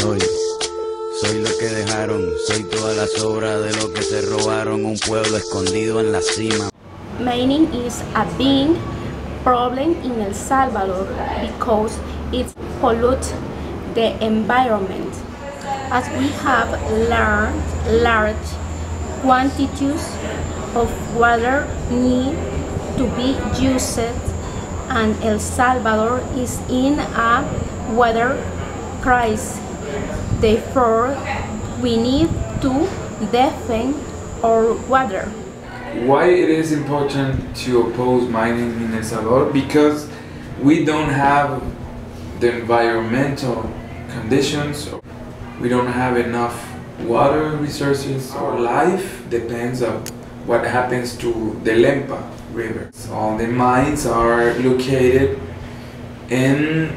Soy lo que dejaron, soy toda la sobra de lo que se robaron, un pueblo escondido en la cima. Mining is a big problem in El Salvador because it pollutes the environment. As we have large quantities of water need to be used, and El Salvador is in a water crisis. Therefore, we need to defend our water. Why it is important to oppose mining in El Salvador? Because we don't have the environmental conditions, we don't have enough water resources. Our life depends on what happens to the Lempa River. All the mines are located in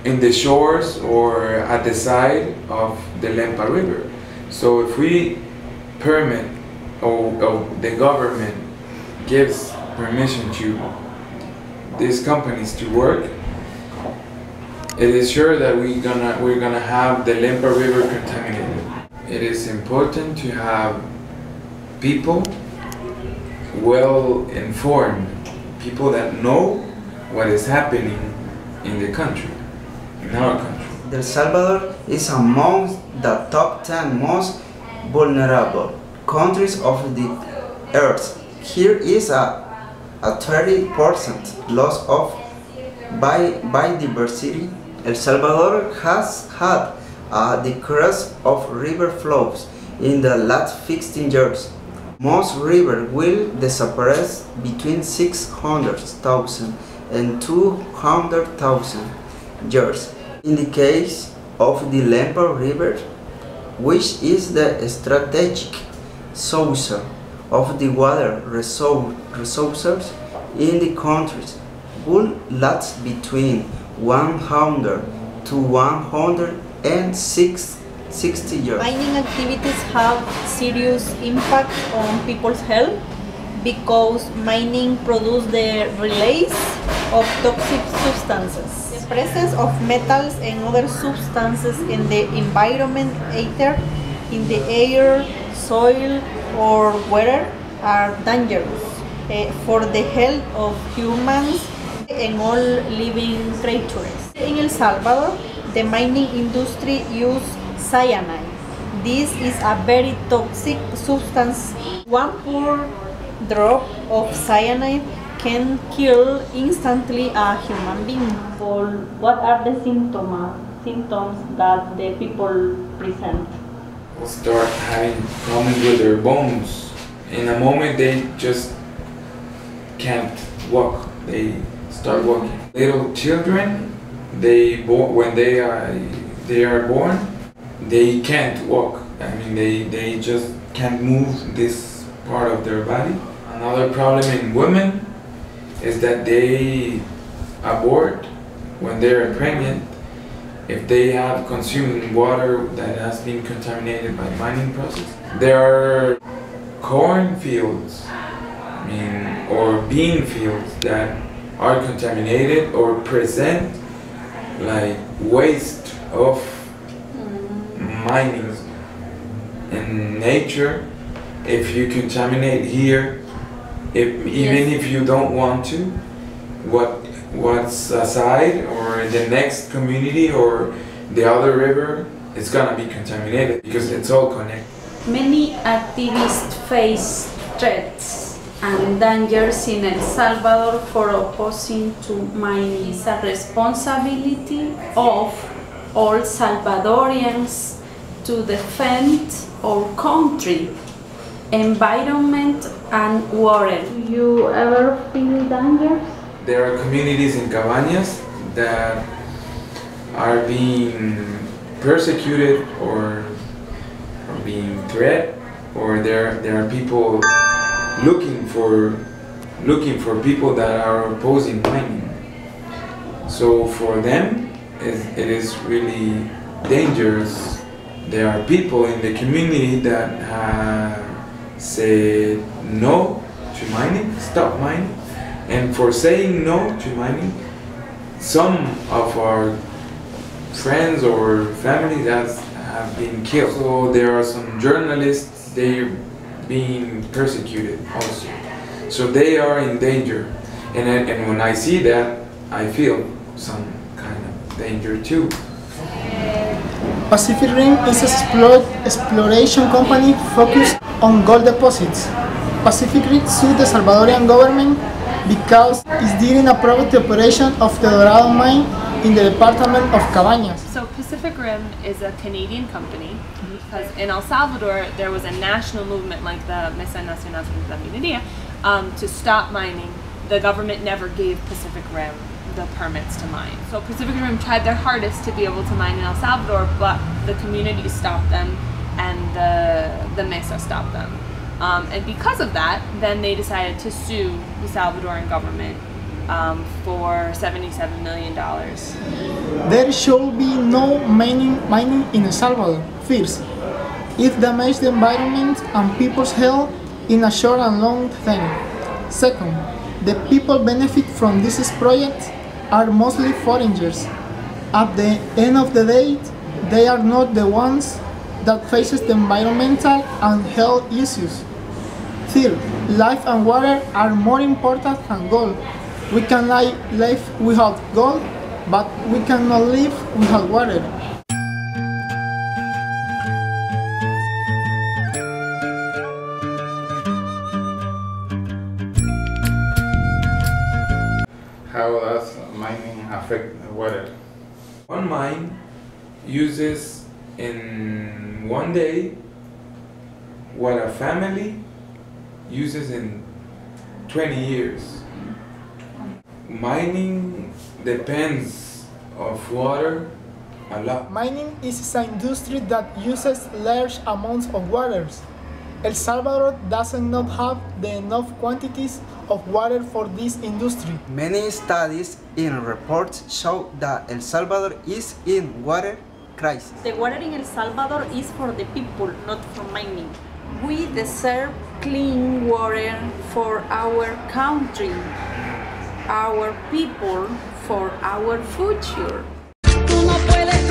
the shores or at the side of the Lempa River. So if we permit or the government gives permission to these companies to work, it is sure that we're gonna have the Lempa River contaminated. It is important to have people well informed, people that know what is happening in the country, in our country. El Salvador is among the top 10 most vulnerable countries of the earth. Here is a 30% loss of biodiversity. El Salvador has had a decrease of river flows in the last 15 years. Most rivers will disappear between 600,000 and 200,000 years. In the case of the Lempa River, which is the strategic source of the water resources in the country, will last between 100 to 160 years. Mining activities have serious impact on people's health because mining produces the release of toxic substances. The presence of metals and other substances in the environment, either in the air, soil or water, are dangerous for the health of humans and all living creatures. In El Salvador, the mining industry uses cyanide. This is a very toxic substance. One poor drop of cyanide can kill instantly a human being. What are the symptoms that the people present? Will start having problems with their bones. In a moment they just can't walk. They start walking. Little children, when they are born, they can't walk. I mean, they just can't move this part of their body. Another problem in women is that they abort when they're pregnant if they have consumed water that has been contaminated by mining process. There are cornfields, or bean fields that are contaminated or present like waste of mining. In nature, if you contaminate here, even if you don't want to, what's aside or in the next community or the other river, it's gonna be contaminated because it's all connected. Many activists face threats and dangers in El Salvador for opposing to mining. It's a responsibility of all Salvadorians to defend our country, environment and water. Do you ever feel dangers? There are communities in Cabañas that are being persecuted or being threatened, or there are people looking for people that are opposing mining. So for them, it is really dangerous. There are people in the community that have said no to mining, stop mining, and for saying no to mining, some of our friends or family that have been killed. So there are some journalists, they're being persecuted also. So they are in danger. And when I see that, I feel some kind of danger too. Pacific Rim is an exploration company focused on gold deposits. Pacific Rim sued the Salvadorian government because it's during a private operation of the Dorado mine in the department of Cabañas. So Pacific Rim is a Canadian company because in El Salvador there was a national movement like the Mesa Nacional de la Minería to stop mining. The government never gave Pacific Rim the permits to mine. So Pacific Rim tried their hardest to be able to mine in El Salvador, but the community stopped them and the Mesa stopped them. And because of that, then they decided to sue the Salvadoran government for $77 million. There should be no mining in El Salvador. First, it damages the environment and people's health in a short and long term. Second, the people benefit from this project are mostly foreigners. At the end of the day, they are not the ones that faces the environmental and health issues. Third, life and water are more important than gold. We can live without gold, but we cannot live without water. How does mining affect the water? One mine uses in one day what a family uses in 20 years. Mining depends of water a lot. Mining is an industry that uses large amounts of water. El Salvador does not have enough quantities of water for this industry. Many studies and reports show that El Salvador is in water crisis. The water in El Salvador is for the people, not for mining. We deserve clean water for our country, our people, for our future. Tú no puedes